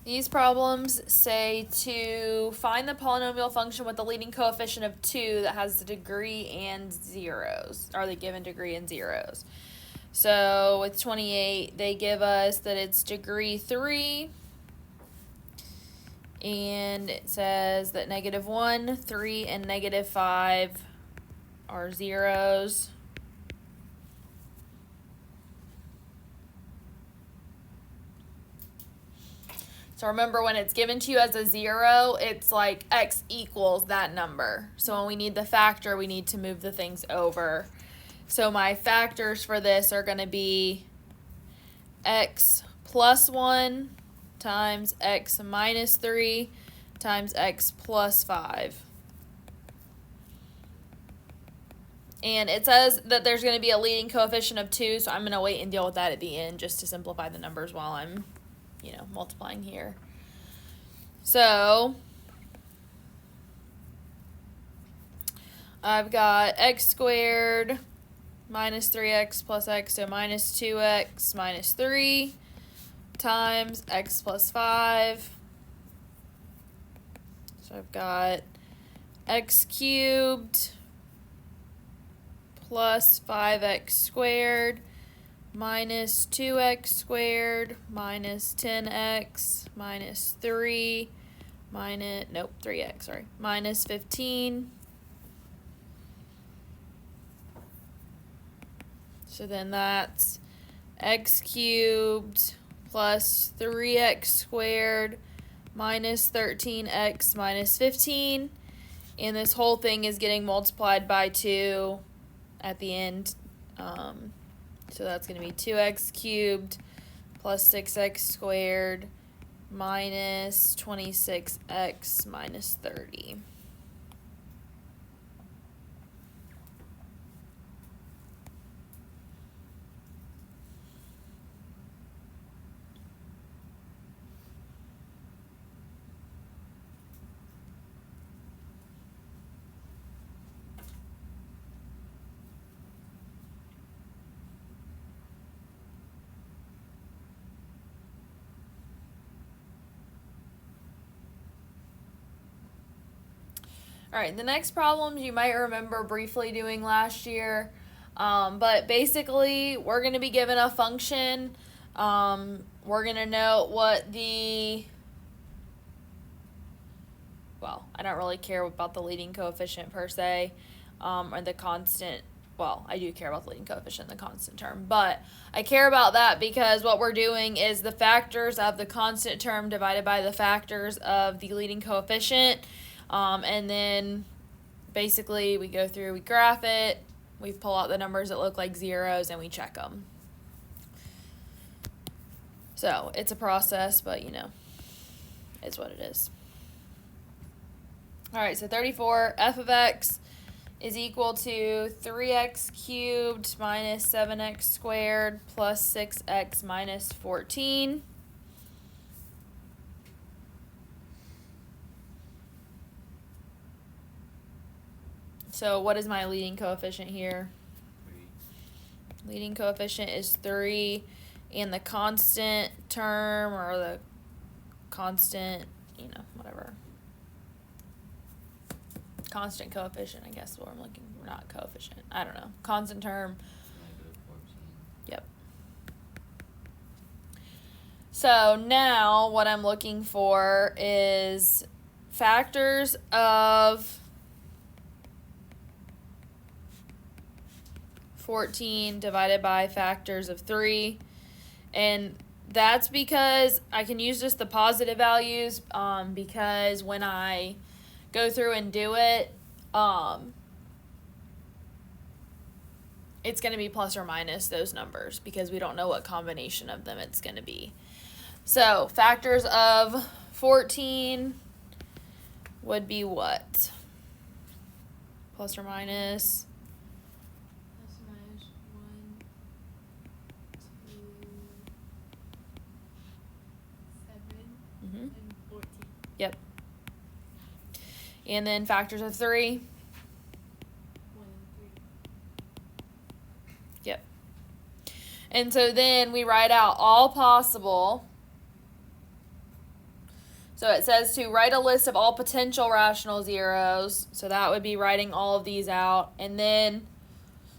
These problems say to find the polynomial function with the leading coefficient of 2 that has the degree and zeros, or the given degree and zeros. So with 28, they give us that it's degree 3, and it says that -1, 3, and -5 are zeros. So remember, when it's given to you as a 0, it's like x equals that number. So when we need the factor, we need to move the things over. So my factors for this are going to be x plus 1 times x minus 3 times x plus 5. And it says that there's going to be a leading coefficient of 2, so I'm going to wait and deal with that at the end just to simplify the numbers while I'm multiplying here. So I've got x squared minus 3x plus x, so minus 2x minus 3 times x plus 5. So I've got x cubed plus 5x squared minus 2x squared minus 10x minus 3 3x, sorry, minus 15. So then that's x cubed plus 3x squared minus 13x minus 15. And this whole thing is getting multiplied by 2 at the end. So that's going to be 2x cubed plus 6x squared minus 26x minus 30. All right, the next problems you might remember briefly doing last year, but basically we're going to be given a function. We're going to know what the, well, I don't really care about the leading coefficient per se, or the constant. Well, I do care about the leading coefficient and the constant term, but I care about that because what we're doing is the factors of the constant term divided by the factors of the leading coefficient. And then basically we go through, we graph it, we pull out the numbers that look like zeros, and we check them. So it's a process, but it's what it is. All right, so 34, f of x is equal to 3x cubed minus 7x squared plus 6x minus 14. So what is my leading coefficient here? 3. Leading coefficient is 3, and the constant term, or the constant, whatever. Constant coefficient, I guess, what I'm looking for, not coefficient. I don't know. Constant term. Yep. So now what I'm looking for is factors of 14 divided by factors of 3, and that's because I can use just the positive values, because when I go through and do it, it's going to be plus or minus those numbers because we don't know what combination of them it's going to be. So factors of 14 would be what? Plus or minus? 1, 2, 7, and 14. Yep. And then factors of 3? 1 and 3. Yep. And so then we write out all possible So it says to write a list of all potential rational zeros. So that would be writing all of these out. And then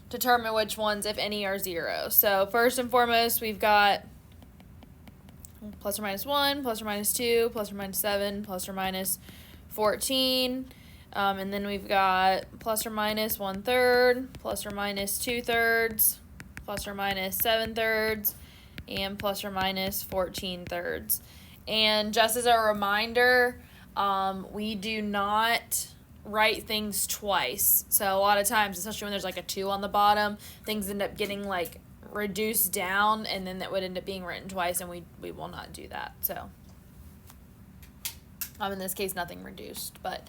determine which ones, if any, are zero. So first and foremost, we've got plus or minus 1, plus or minus 2, plus or minus 7, plus or minus 14. And then we've got plus or minus 1/3, plus or minus 2/3, plus or minus 7/3, and plus or minus 14/3. And just as a reminder, we do not write things twice. So a lot of times, especially when there's like a 2 on the bottom, things end up getting like reduced down, and then that would end up being written twice, and we will not do that. So in this case, nothing reduced. But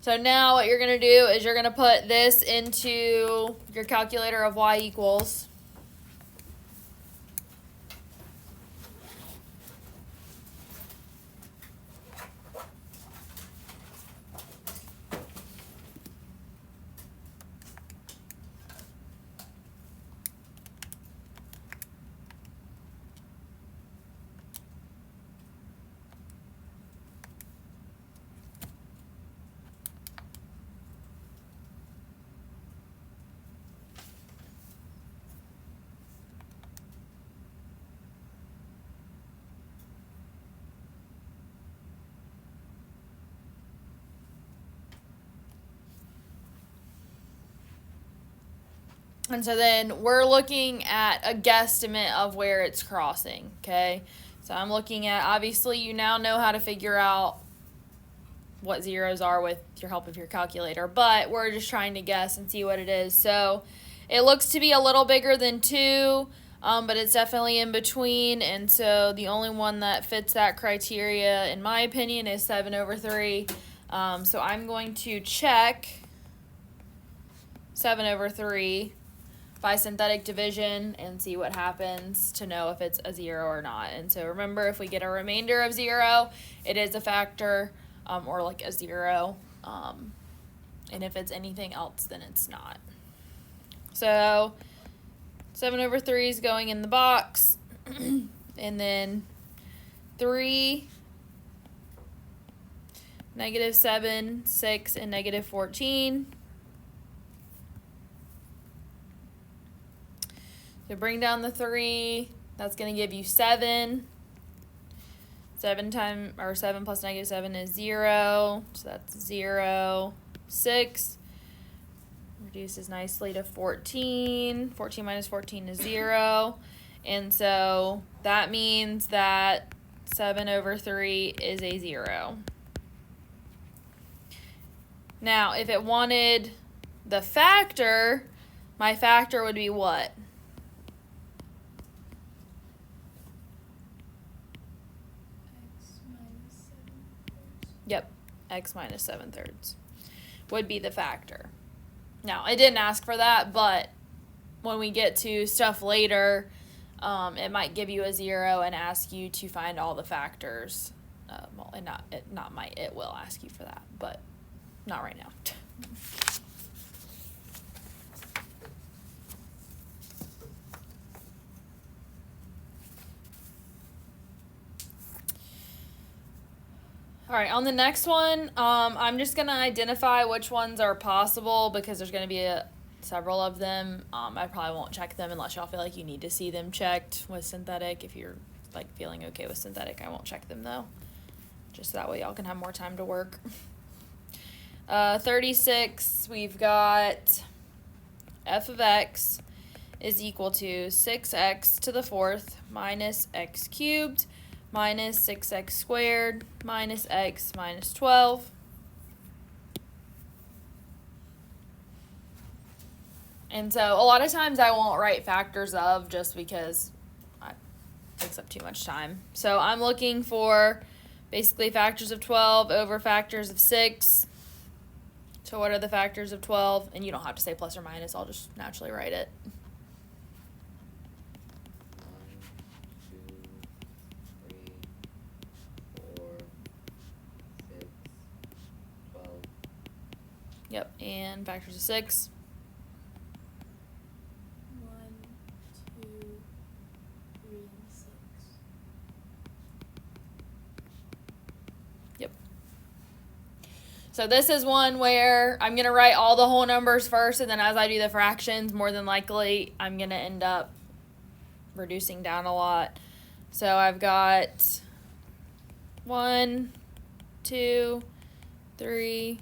so now what you're going to do is you're going to put this into your calculator of y equals. And so then we're looking at a guesstimate of where it's crossing, okay? So I'm looking at, obviously you now know how to figure out what zeros are with your help of your calculator, but we're just trying to guess and see what it is. So it looks to be a little bigger than 2, but it's definitely in between, and so the only one that fits that criteria, in my opinion, is 7/3. So I'm going to check 7/3 by synthetic division and see what happens to know if it's a 0 or not. And so remember, if we get a remainder of 0, it is a factor, or like a 0. And if it's anything else, then it's not. So 7/3 is going in the box. And then 3, -7, 6, and -14. So bring down the 3, that's going to give you 7. 7 plus -7 is 0, so that's 0. 6 reduces nicely to 14. 14 minus 14 is 0. And so that means that 7/3 is a 0. Now, if it wanted the factor, my factor would be what? Yep, x minus 7/3 would be the factor. Now, I didn't ask for that, but when we get to stuff later, it might give you a 0 and ask you to find all the factors. Well, and it will ask you for that, but not right now. All right, on the next one, I'm just going to identify which ones are possible because there's going to be several of them. I probably won't check them unless y'all feel like you need to see them checked with synthetic. If you're like feeling okay with synthetic, I won't check them though. Just that way y'all can have more time to work. 36, we've got f of x is equal to 6x to the 4th minus x cubed minus 6x squared minus x minus 12. And so a lot of times I won't write factors of just because it takes up too much time. So I'm looking for basically factors of 12 over factors of 6. So what are the factors of 12? And you don't have to say plus or minus. I'll just naturally write it. 12. Yep, and factors of 6. 1, 2, 3, and 6. So this is one where I'm going to write all the whole numbers first, and then as I do the fractions, more than likely, I'm going to end up reducing down a lot. So I've got 1, 2, 3,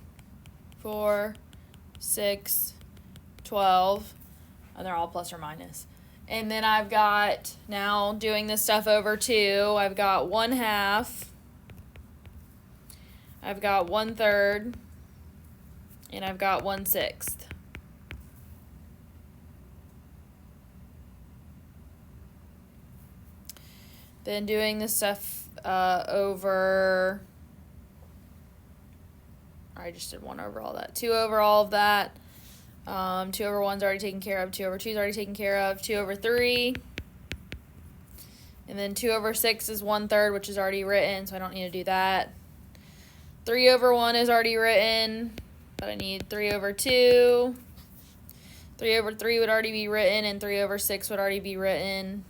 4, 6, 12, and they're all plus or minus. And then I've got, now doing this stuff over 2, I've got 1/2, I've got 1/3, and I've got 1/6. Then doing this stuff over, I just did 1 over all that. 2 over all of that. 2 over 1's already taken care of. 2 over 2's already taken care of. 2 over 3. And then 2 over 6 is 1/3, which is already written, so I don't need to do that. 3 over 1 is already written, but I need 3 over 2. 3 over 3 would already be written, and 3 over 6 would already be written.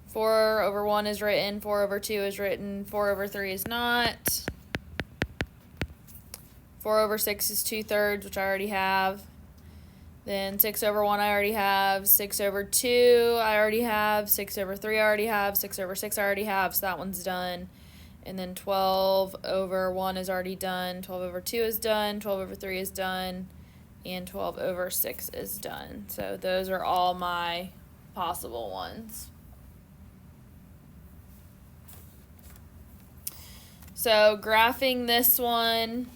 4 over 1 is written, 4 over 2 is written, 4 over 3 is not. 4 over 6 is 2/3, which I already have. Then 6 over 1 I already have. 6 over 2 I already have. 6 over 3 I already have. 6 over 6 I already have, so that one's done. And then 12 over 1 is already done. 12 over 2 is done. 12 over 3 is done. And 12 over 6 is done. So those are all my possible ones. So graphing this one,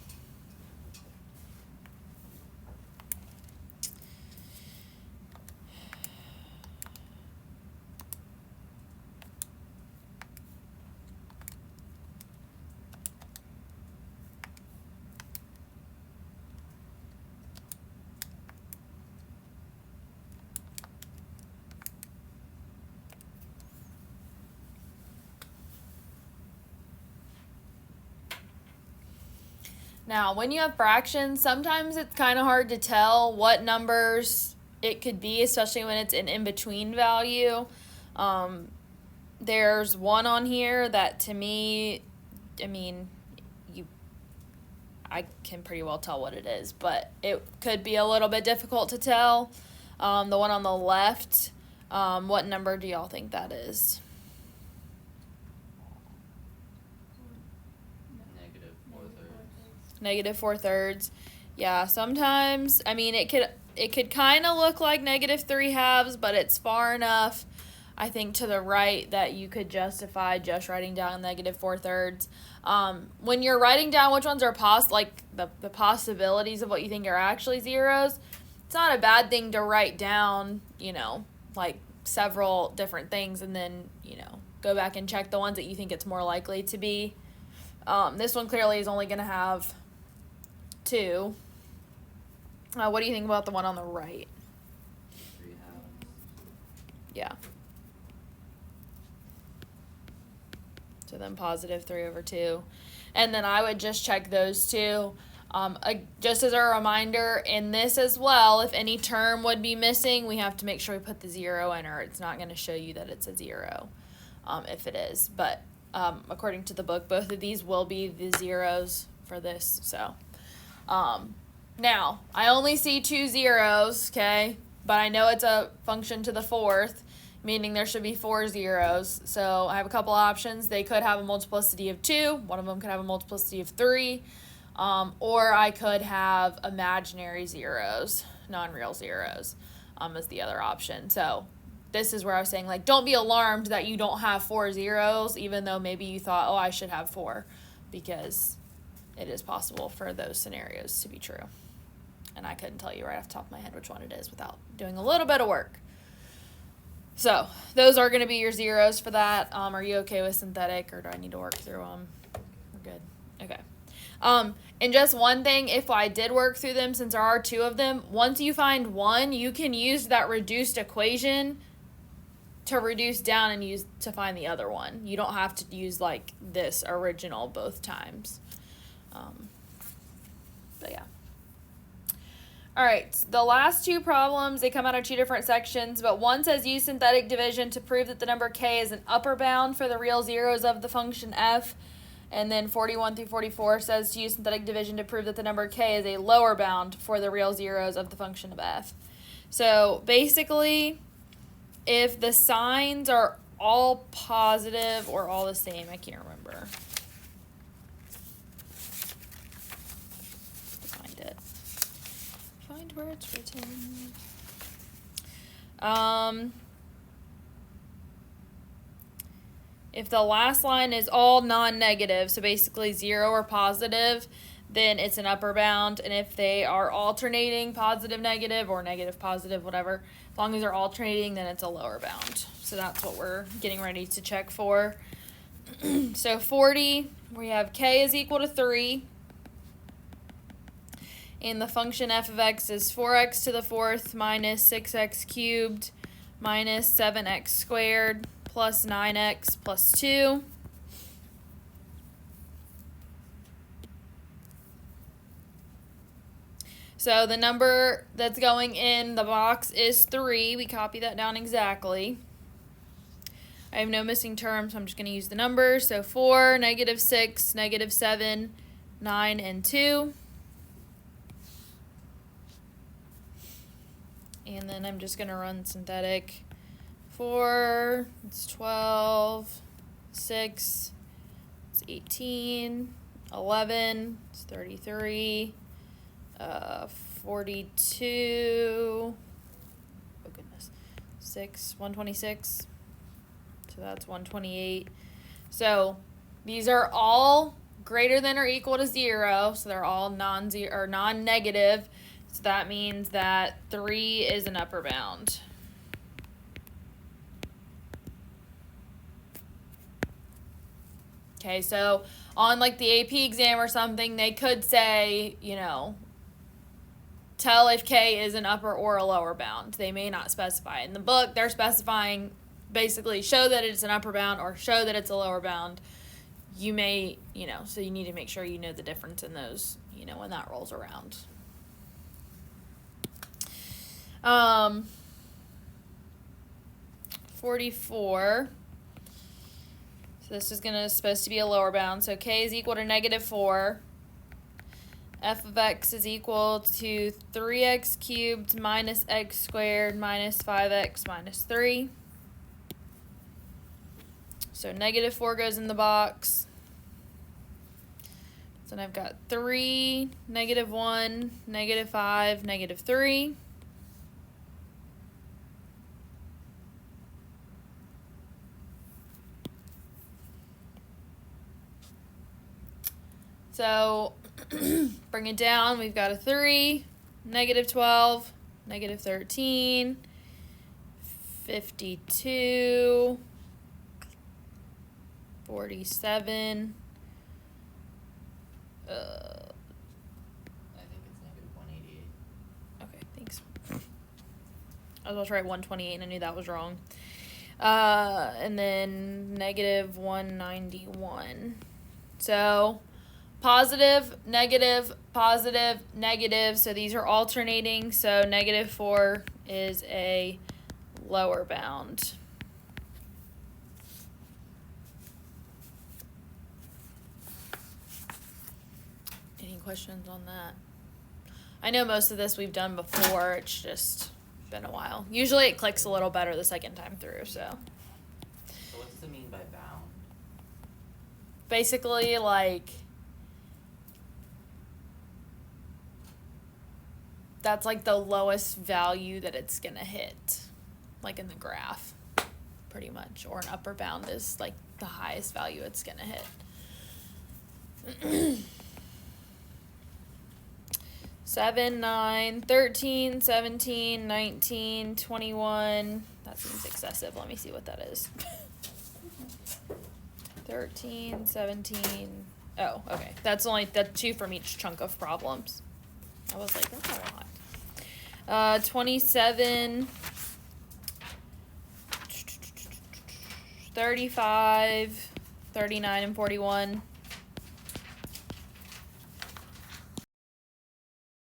now, when you have fractions, sometimes it's kind of hard to tell what numbers it could be, especially when it's an in-between value. There's one on here that, to me, I can pretty well tell what it is, but it could be a little bit difficult to tell. The one on the left, what number do y'all think that is? -4/3. Yeah, sometimes, it could kind of look like -3/2, but it's far enough, I think, to the right that you could justify just writing down -4/3. When you're writing down which ones are the possibilities of what you think are actually zeros, it's not a bad thing to write down, like several different things, and then, go back and check the ones that you think it's more likely to be. This one clearly is only going to have 2. What do you think about the one on the right? 3/2. Yeah. So then +3/2. And then I would just check those two. Just as a reminder, in this as well, if any term would be missing, we have to make sure we put the 0 in, or it's not going to show you that it's a 0 if it is. But according to the book, both of these will be the zeros for this. So now, I only see 2 zeros, okay? But I know it's a function to the 4th, meaning there should be 4 zeros. So I have a couple options. They could have a multiplicity of 2. One of them could have a multiplicity of 3. Or I could have imaginary zeros, non-real zeros, as the other option. So this is where I was saying, don't be alarmed that you don't have 4 zeros, even though maybe you thought, I should have 4, because it is possible for those scenarios to be true. And I couldn't tell you right off the top of my head which one it is without doing a little bit of work. So those are going to be your zeros for that. Are you okay with synthetic, or do I need to work through them? We're good. Okay. And just one thing, if I did work through them, since there are 2 of them, once you find one, you can use that reduced equation to reduce down and use to find the other one. You don't have to use this original both times. But yeah. All right, the last 2 problems, they come out of 2 different sections, but one says use synthetic division to prove that the number k is an upper bound for the real zeros of the function f, And then 41 through 44 says to use synthetic division to prove that the number k is a lower bound for the real zeros of the function of f. So basically, if the signs are all positive or all the same, I can't remember. Find it. Find where it's written. If the last line is all non-negative, so basically 0 or positive, then it's an upper bound. And if they are alternating positive, negative, or negative, positive, whatever, as long as they're alternating, then it's a lower bound. So that's what we're getting ready to check for. So 40, we have k is equal to 3. And the function f of x is 4x to the fourth minus 6x cubed minus 7x squared plus 9x plus 2. So the number that's going in the box is 3. We copy that down exactly. I have no missing terms, so I'm just going to use the numbers. So 4, negative 6, negative 7, 9, and 2. And then I'm just going to run synthetic. 4, it's 12, 6, it's 18, 11, it's 33, 42, oh goodness, 6, 126, so that's 128. So these are all greater than or equal to 0, so they're all non-zero or non-negative, so that means that 3 is an upper bound. Okay, so on like the AP exam or something, they could say, you know, tell if k is an upper or a lower bound. They may not specify. In the book, they're specifying basically show that it's an upper bound or show that it's a lower bound. You may, you know, so you need to make sure you know the difference in those, you know, when that rolls around. 44. So this is supposed to be a lower bound. So k is equal to negative 4. F of x is equal to 3x cubed minus x squared minus 5x minus 3. So negative 4 goes in the box. So then I've got 3, negative 1, negative 5, negative 3. So bring it down, we've got a 3, negative 12, negative 13, 52, 47, I think it's negative 188. okay, thanks. I was about to write 128 and I knew that was wrong. And then negative 191. So positive, negative, positive, negative. So these are alternating. So negative 4 is a lower bound. Any questions on that? I know most of this we've done before. It's just been a while. Usually it clicks a little better the second time through. So what's the mean by bound? basically, like, that's like the lowest value that it's gonna hit, like in the graph, pretty much. Or an upper bound is like the highest value it's gonna hit. 7, 9, 13, 17, 19, 21. That seems excessive. Let me see what that is. 13, 17. Oh, okay. That's 2 from each chunk of problems. I was like, that's not a lot. 27, 35, 39, and 41.